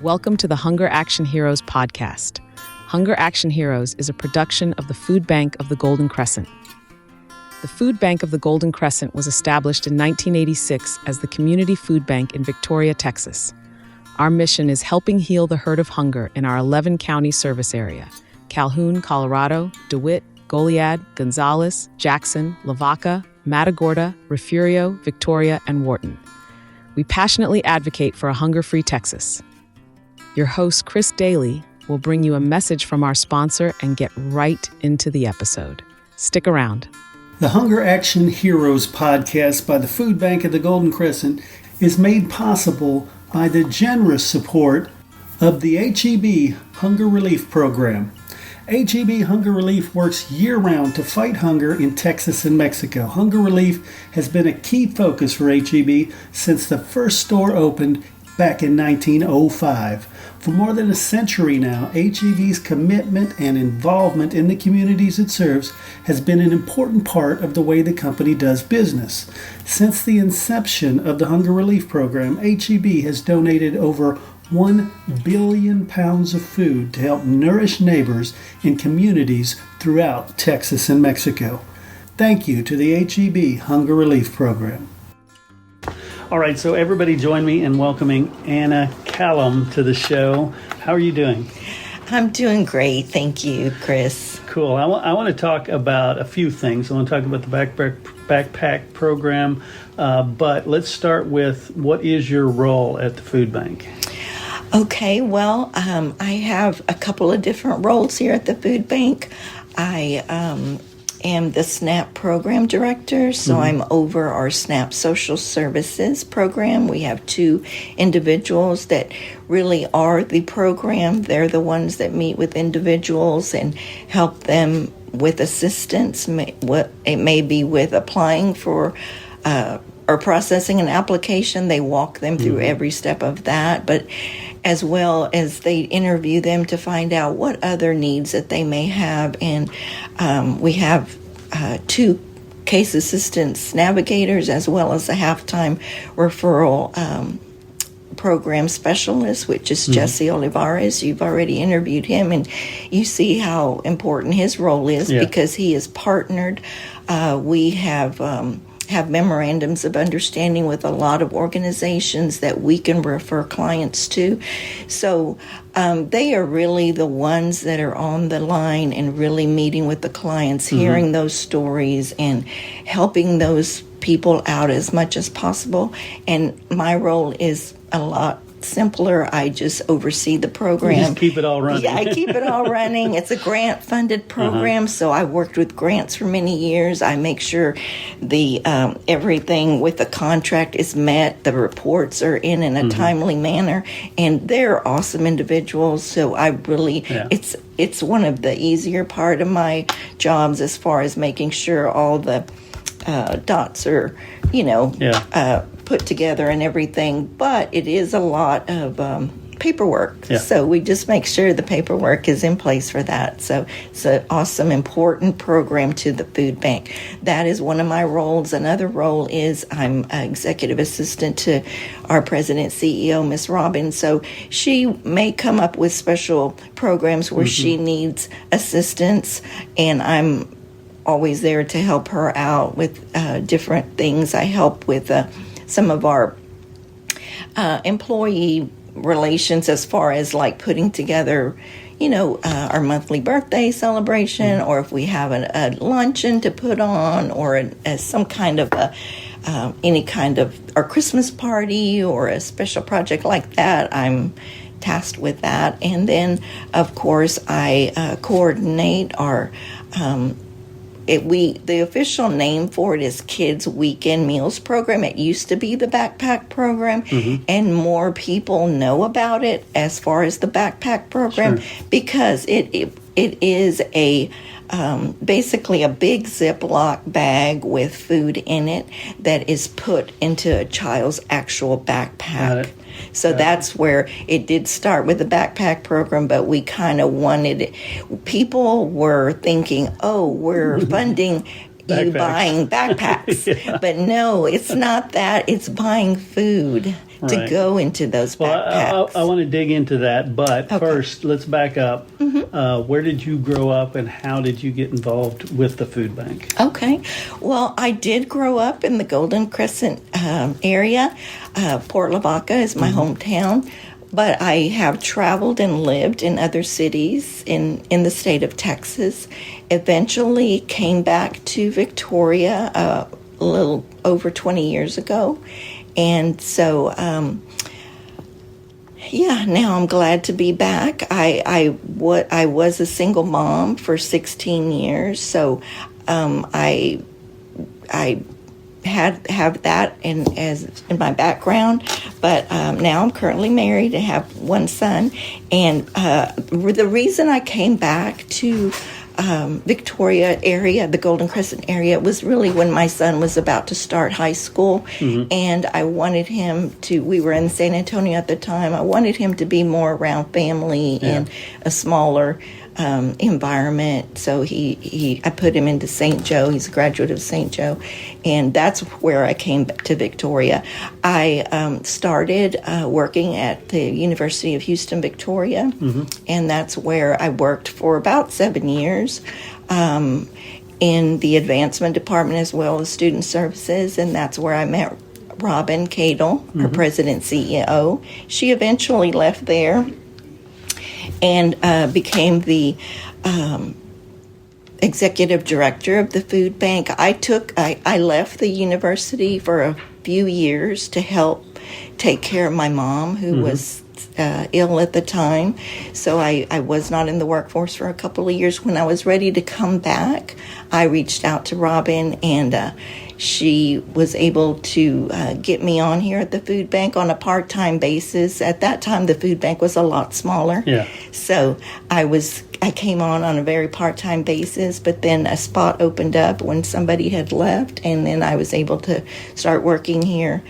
Welcome to the Hunger Action Heroes podcast. Hunger Action Heroes is a production of the Food Bank of the Golden Crescent. The Food Bank of the Golden Crescent was established in 1986 as the Community Food Bank in Victoria, Texas. Our mission is helping heal the hurt of hunger in our 11-county service area: Calhoun, Colorado, DeWitt, Goliad, Gonzales, Jackson, Lavaca, Matagorda, Refugio, Victoria, and Wharton. We passionately advocate for a hunger-free Texas. Your host, Chris Doelle, will bring you a message from our sponsor and get right into the episode. Stick around. The Hunger Action Heroes podcast by the Food Bank of the Golden Crescent is made possible by the generous support of the HEB Hunger Relief Program. HEB Hunger Relief works year-round to fight hunger in Texas and Mexico. Hunger relief has been a key focus for HEB since the first store opened back in 1905. For more than a century now, HEB's commitment and involvement in the communities it serves has been an important part of the way the company does business. Since the inception of the Hunger Relief Program, HEB has donated over 1 billion pounds of food to help nourish neighbors in communities throughout Texas and Mexico. Thank you to the HEB Hunger Relief Program. All right, so everybody join me in welcoming Anna Celum to the show. How are you doing? I'm doing great. Thank you, Chris. Cool. I want to talk about a few things. I want to talk about the backpack program, but let's start with, what is your role at the food bank? Okay, well, I have a couple of different roles here at the food bank. I am the SNAP program director, so I'm over our SNAP social services program. We have 2 individuals that really are the program. They're the ones that meet with individuals and help them with assistance. What it may be with applying for or processing an application. They walk them through every step of that, but as well as they interview them to find out what other needs that they may have. And we have 2 case assistance navigators, as well as a halftime referral program specialist, which is Jesse Olivares. You've already interviewed him, and you see how important his role is because he is partnered. We have memorandums of understanding with a lot of organizations that we can refer clients to. So they are really the ones that are on the line and really meeting with the clients, hearing those stories and helping those people out as much as possible. And my role is a lot simpler. I just oversee the program. You just keep it all running. Yeah, I keep it all running. It's a grant-funded program, so I worked with grants for many years. I make sure the everything with the contract is met, the reports are in a timely manner, and they're awesome individuals. So I really, it's one of the easier part of my jobs as far as making sure all the dots are, put together and everything, but it is a lot of paperwork. So we just make sure the paperwork is in place for that. So it's an awesome, important program to the food bank. That is one of my roles. Another role is I'm executive assistant to our president CEO, Miss Robin. So she may come up with special programs where she needs assistance, and I'm always there to help her out with different things. I help with some of our employee relations, as far as like putting together, our monthly birthday celebration, or if we have a luncheon to put on, or some kind of any kind of our Christmas party or a special project like that. I'm tasked with that. And then, of course, I coordinate our the official name for it is Kids Weekend Meals Program. It used to be the Backpack Program, and more people know about it as far as the Backpack Program because it is a basically a big Ziploc bag with food in it that is put into a child's actual backpack. So that's where it did start with the backpack program, but we kind of wanted it. People were thinking, we're funding you buying backpacks. Yeah. But no, it's not that. It's buying food to go into those backpacks. Well, I want to dig into that, but first, let's back up. Where did you grow up, and how did you get involved with the food bank? Okay. Well, I did grow up in the Golden Crescent area. Port Lavaca is my hometown. But I have traveled and lived in other cities in the state of Texas. Eventually came back to Victoria a little over 20 years ago. And so, now I'm glad to be back. I was a single mom for 16 years, so I have that in my background, but now I'm currently married and have one son. And the reason I came back to Victoria area, the Golden Crescent area, was really when my son was about to start high school, and I wanted him to. We were in San Antonio at the time. I wanted him to be more around family and a smaller environment. So I put him into St. Joe. He's a graduate of St. Joe, and that's where I came to Victoria. I started working at the University of Houston, Victoria, and that's where I worked for about 7 years in the advancement department as well as student services, and that's where I met Robin Cadle, her president CEO. She eventually left there and became the executive director of the food bank. I left the university for a few years to help take care of my mom, who was ill at the time. So I was not in the workforce for a couple of years. When I was ready to come back, I reached out to Robin, and she was able to get me on here at the food bank on a part-time basis. At that time, the food bank was a lot smaller. Yeah. So I came on a very part-time basis, but then a spot opened up when somebody had left, and then I was able to start working here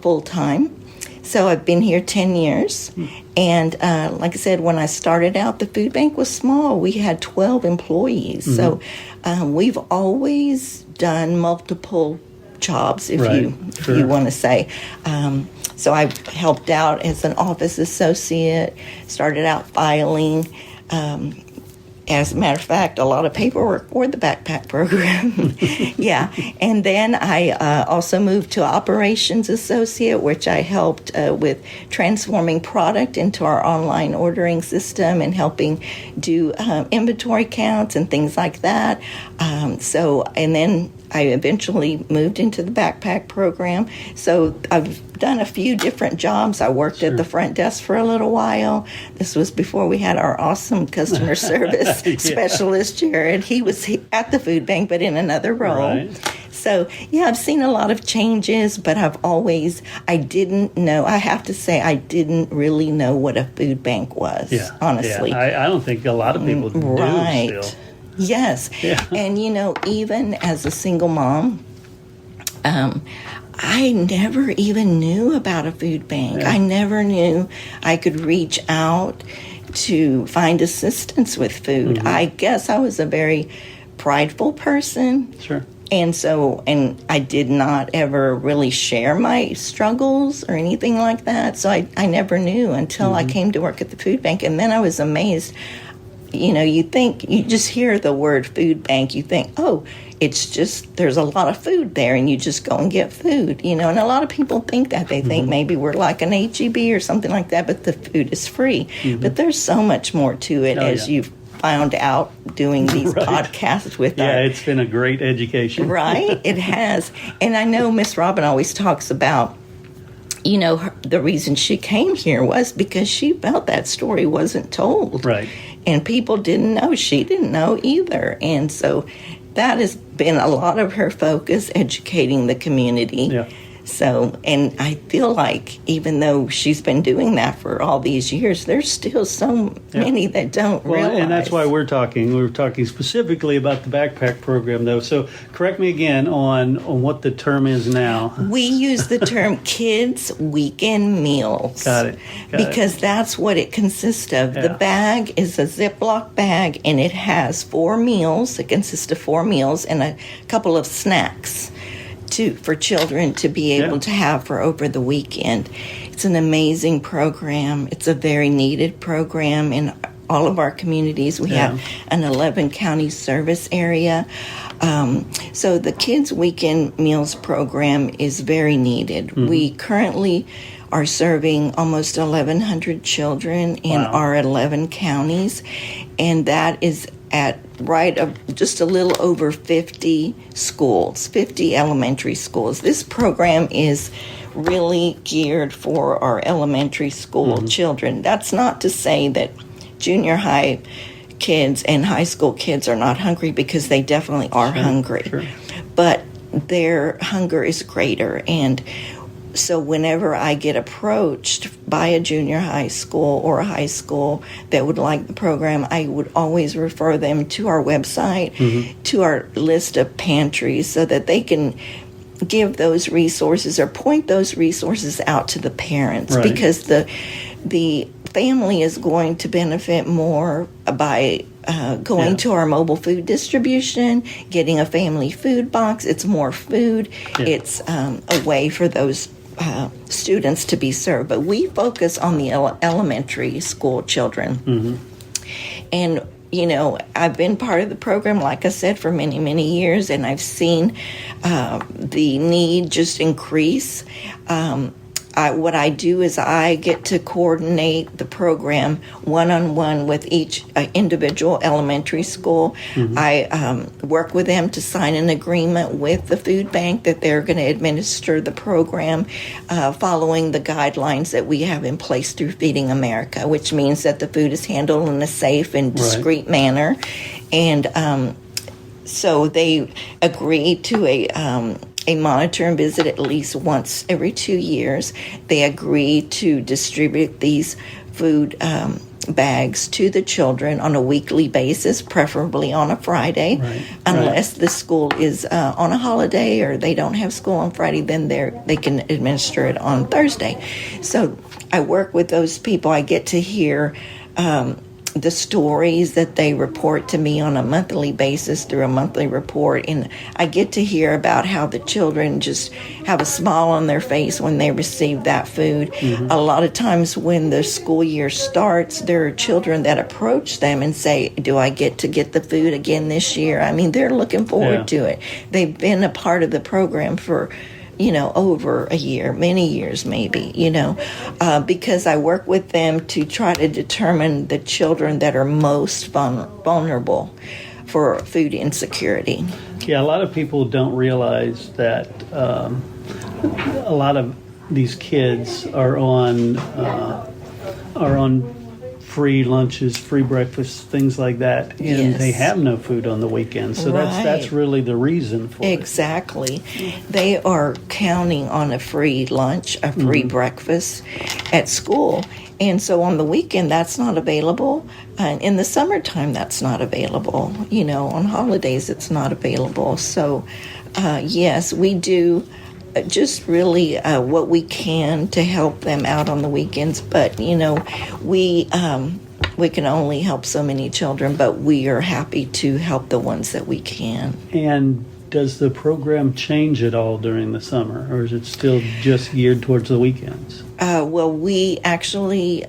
full-time. So I've been here 10 years, and like I said, when I started out, the food bank was small. We had 12 employees, so we've always done multiple jobs, if you want to say. So I helped out as an office associate, started out filing. As a matter of fact, a lot of paperwork for the backpack program. Yeah. And then I also moved to operations associate, which I helped with transforming product into our online ordering system and helping do inventory counts and things like that. And then I eventually moved into the backpack program. So I've done a few different jobs. I worked at the front desk for a little while. This was before we had our awesome customer service specialist, Jared. He was at the food bank, but in another role. Right. So, I've seen a lot of changes, but I didn't know. I have to say, I didn't really know what a food bank was, honestly. Yeah. I don't think a lot of people do still. Yes. Yeah. And, even as a single mom, I never even knew about a food bank. Yeah. I never knew I could reach out to find assistance with food. I guess I was a very prideful person. Sure. And I did not ever really share my struggles or anything like that. So I never knew until I came to work at the food bank. And then I was amazed. You just hear the word food bank, you think, oh, it's just, there's a lot of food there, and you just go and get food, and a lot of people think that. They think maybe we're like an HEB or something like that, but the food is free. But there's so much more to it, as you've found out doing these podcasts with us. Yeah, it's been a great education. Right, it has. And I know Miss Robin always talks about, the reason she came here was because she felt that story wasn't told. Right. And people didn't know. She didn't know either. And so that has been a lot of her focus, educating the community. Yeah. So, and I feel like even though she's been doing that for all these years, there's still so many that don't realize. And that's why we're talking specifically about the backpack program, though. So correct me again on what the term is now. We use the term Kids Weekend Meals. Got it. Because that's what it consists of. Yeah. The bag is a Ziploc bag, and it has 4 meals. It consists of 4 meals and a couple of snacks for children to be able to have for over the weekend. It's an amazing program. It's a very needed program in all of our communities. We have an 11-county service area. So the Kids Weekend Meals program is very needed. Mm-hmm. We currently are serving almost 1,100 children in our 11 counties, and that is at just a little over 50 schools, 50 elementary schools. This program is really geared for our elementary school children. That's not to say that junior high kids and high school kids are not hungry, because they definitely are hungry. Sure. But their hunger is greater, and so whenever I get approached by a junior high school or a high school that would like the program, I would always refer them to our website, to our list of pantries, so that they can give those resources or point those resources out to the parents, because the family is going to benefit more by going to our mobile food distribution, getting a family food box. It's more food. It's a way for those students to be served. But we focus on the elementary school children. And, you know, I've been part of the program, like I said, for many, many years, and I've seen the need just increase. What I do is I get to coordinate the program one-on-one with each individual elementary school. I work with them to sign an agreement with the food bank that they're going to administer the program following the guidelines that we have in place through Feeding America, which means that the food is handled in a safe and discreet manner. And so they agree to a monitor and visit at least once every 2 years. They agree to distribute these food bags to the children on a weekly basis, preferably on a Friday. Unless the school is on a holiday or they don't have school on Friday, then they can administer it on Thursday. So I work with those people. I get to hear the stories that they report to me on a monthly basis through a monthly report, and I get to hear about how the children just have a smile on their face when they receive that food. A lot of times when the school year starts, there are children that approach them and say, do I get to get the food again this year? I mean, they're looking forward to it. They've been a part of the program for over a year, many years maybe, because I work with them to try to determine the children that are most vulnerable for food insecurity. Yeah, a lot of people don't realize that a lot of these kids are on free lunches, free breakfasts, things like that, and they have no food on the weekends. So that's really the reason for it. Exactly. They are counting on a free lunch, a free breakfast at school. And so on the weekend, that's not available. And in the summertime, that's not available. On holidays, it's not available. So, yes, we do just really what we can to help them out on the weekends. But, we can only help so many children, but we are happy to help the ones that we can. And does the program change at all during the summer, or is it still just geared towards the weekends? Well, we actually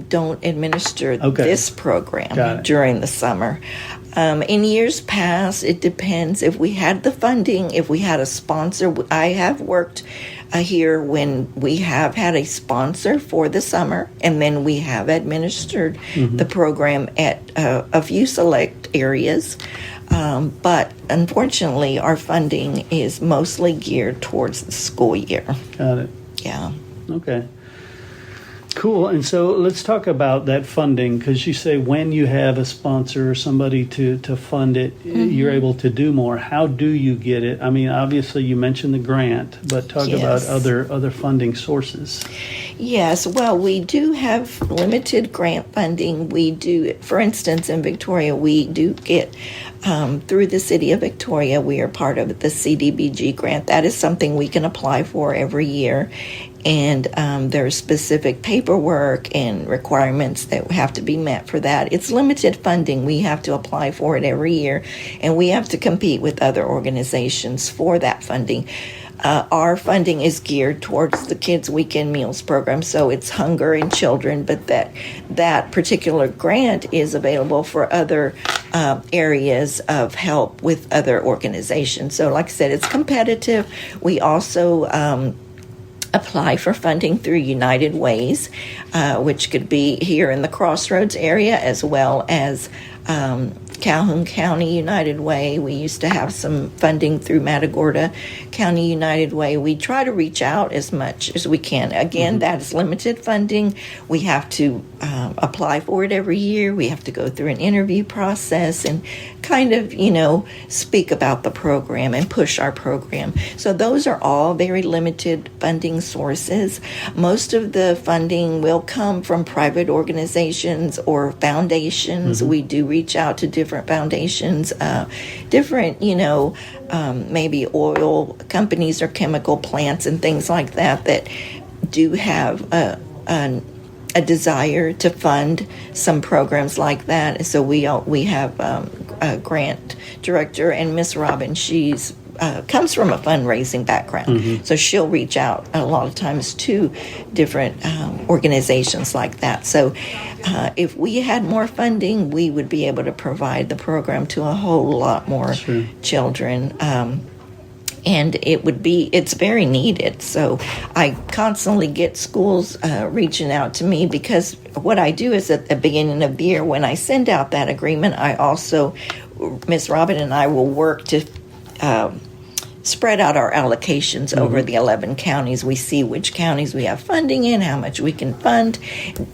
don't administer this program during the summer. In years past, it depends. If we had the funding, if we had a sponsor, I have worked here when we have had a sponsor for the summer, and then we have administered the program at a few select areas. But unfortunately, our funding is mostly geared towards the school year. Got it. Yeah. Okay. cool. And so let's talk about that funding, because you say when you have a sponsor or somebody to fund it, you're able to do more. How do you get it? I mean, obviously you mentioned the grant, but talk about other funding sources. Yes, well, we do have limited grant funding. We do, for instance, in Victoria, we do get through the City of Victoria, we are part of the CDBG grant. That is something we can apply for every year. And there's specific paperwork and requirements that have to be met for that. It's limited funding. We have to apply for it every year, and we have to compete with other organizations for that funding. Our funding is geared towards the Kids Weekend Meals program, so it's hunger in children, but that particular grant is available for other areas of help with other organizations. So like I said, it's competitive. We also apply for funding through United Ways, which could be here in the Crossroads area as well as Calhoun County United Way. We used to have some funding through Matagorda County United Way. We try to reach out as much as we can. Again, that is limited funding. We have to apply for it every year. We have to go through an interview process and kind of, speak about the program and push our program. So those are all very limited funding sources. Most of the funding will come from private organizations or foundations. We do reach out to different foundations, different, maybe oil companies or chemical plants and things like that do have a desire to fund some programs like that. So we have a grant director, and Miss Robin, she's comes from a fundraising background, so she'll reach out a lot of times to different organizations like that. So if we had more funding, we would be able to provide the program to a whole lot more children. And it's very needed. So I constantly get schools reaching out to me, because what I do is at the beginning of the year, when I send out that agreement, I also, Miss Robin and I will work to spread out our allocations over the 11 counties. We see which counties we have funding in, how much we can fund.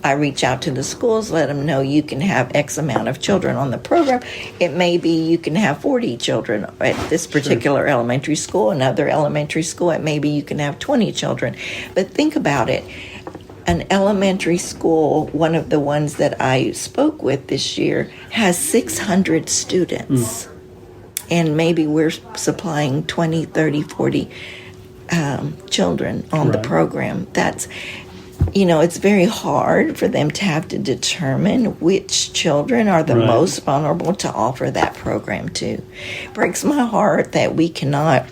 I reach out to the schools, let them know you can have X amount of children on the program. It may be you can have 40 children at this particular elementary school. Another elementary school, it may be you can have 20 children. But think about it. An elementary school, one of the ones that I spoke with this year, has 600 students. And maybe we're supplying 20, 30, 40 children on the program. That's, it's very hard for them to have to determine which children are the most vulnerable to offer that program to. It breaks my heart that we cannot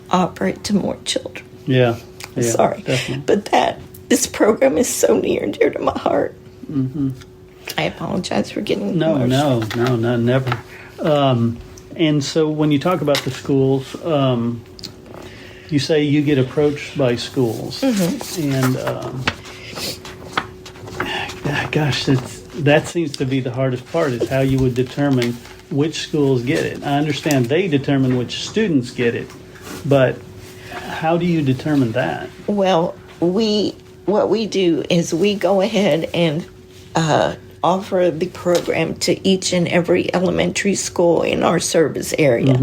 offer it to more children. Yeah, Sorry. Definitely. But this program is so near and dear to my heart. I apologize for getting emotional. No, never. And so when you talk about the schools, you say you get approached by schools, and gosh, that seems to be the hardest part, is how you would determine which schools get it. I understand they determine which students get it, but how do you determine that? Well, what we do is we go ahead and offer the program to each and every elementary school in our service area.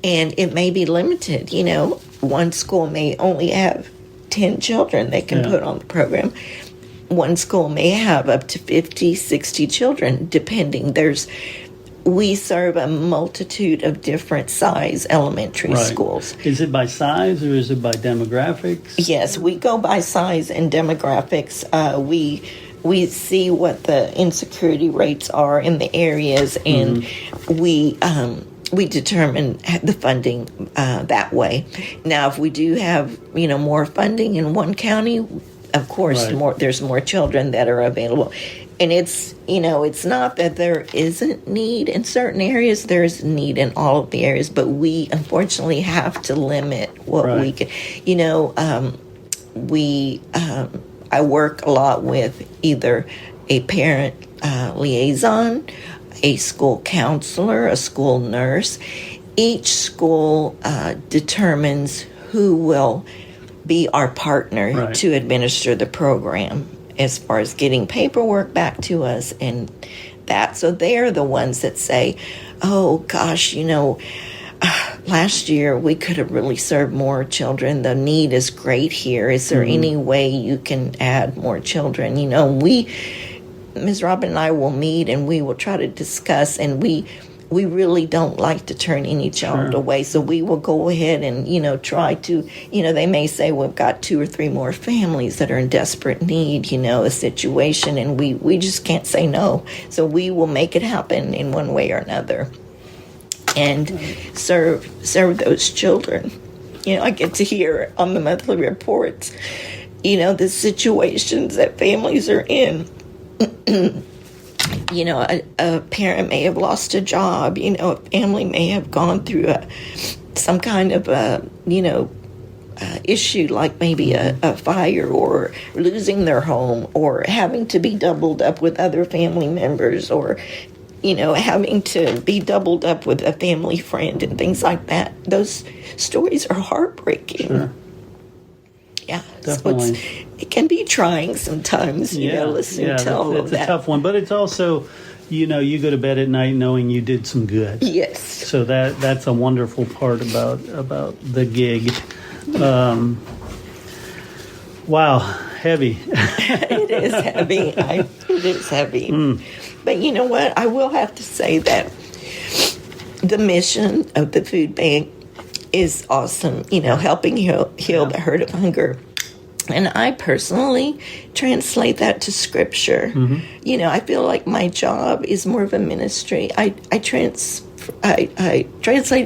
And it may be limited. One school may only have 10 children they can put on the program. One school may have up to 50, 60 children, depending. We serve a multitude of different size elementary schools. Is it by size or is it by demographics? Yes, we go by size and demographics. We see what the insecurity rates are in the areas, and we determine the funding that way. Now, if we do have more funding in one county, of course, there's more children that are available. And it's not that there isn't need in certain areas. There's need in all of the areas, but we unfortunately have to limit what we can. I work a lot with either a parent liaison, a school counselor, a school nurse. Each school determines who will be our partner Right. to administer the program as far as getting paperwork back to us and that. So they're the ones that say, oh, gosh, last year we could have really served more children. The need is great here. Is there any way you can add more children? Ms. Robin and I will meet and we will try to discuss, and we really don't like to turn any child away. So we will go ahead and, try to, they may say we've got 2 or 3 more families that are in desperate need, a situation, and we just can't say no. So we will make it happen in one way or another and serve those children. I get to hear on the monthly reports, the situations that families are in. A parent may have lost a job, a family may have gone through some kind of issue, like maybe a fire or losing their home or having to be doubled up with other family members or, having to be doubled up with a family friend and things like that. Those stories are heartbreaking. Sure. Yeah, Definitely. So it can be trying sometimes, listening to all of that. It's a tough one, but it's also, you go to bed at night knowing you did some good. Yes. So that's a wonderful part about the gig. Wow, heavy. It is heavy. It is heavy. But you know what? I will have to say that the mission of the food bank is awesome, helping heal the hurt of hunger. And I personally translate that to Scripture. I feel like my job is more of a ministry. I translate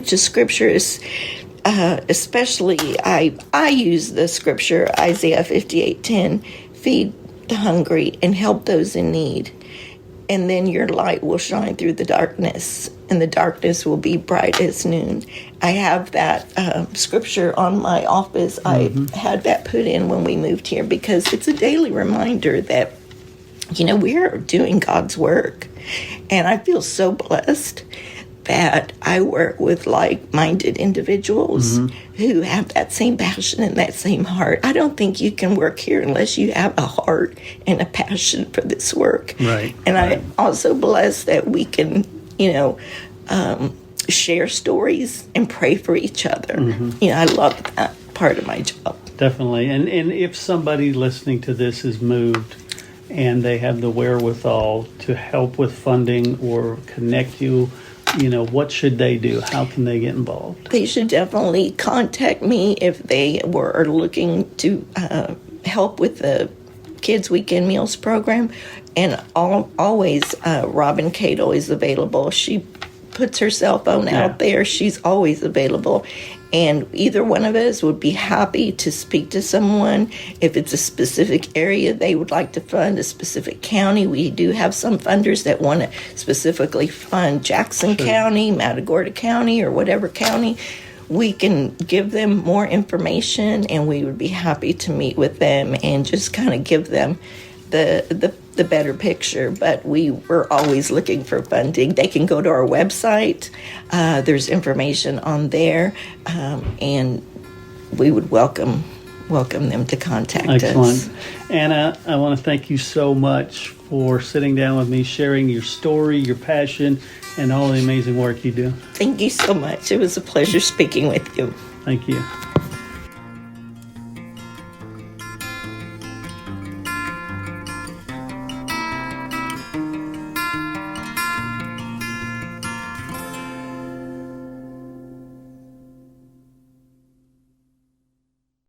to Scripture, especially I use the Scripture, Isaiah 58:10, feed the hungry and help those in need. And then your light will shine through the darkness, and the darkness will be bright as noon. I have that scripture on my office. I had that put in when we moved here because it's a daily reminder that, we're doing God's work. And I feel so blessed that I work with like-minded individuals who have that same passion and that same heart. I don't think you can work here unless you have a heart and a passion for this work. Right. And I'm also blessed that we can, share stories and pray for each other. I love that part of my job. Definitely. And if somebody listening to this is moved and they have the wherewithal to help with funding or connect you, what should they do? How can they get involved? They should definitely contact me if they are looking to help with the Kids Weekend Meals program. And always, Robin Cato is available. She puts her cell phone out there. She's always available. And either one of us would be happy to speak to someone. If it's a specific area they would like to fund, a specific county. We do have some funders that want to specifically fund Jackson County, Matagorda County, or whatever county. We can give them more information, and we would be happy to meet with them and just kind of give them the better picture. But we're always looking for funding. They can go to our website. There's information on there, and we would welcome them to contact us. Excellent. Anna, I want to thank you so much for sitting down with me, sharing your story, your passion, and all the amazing work you do. Thank you so much. It was a pleasure speaking with you. Thank you.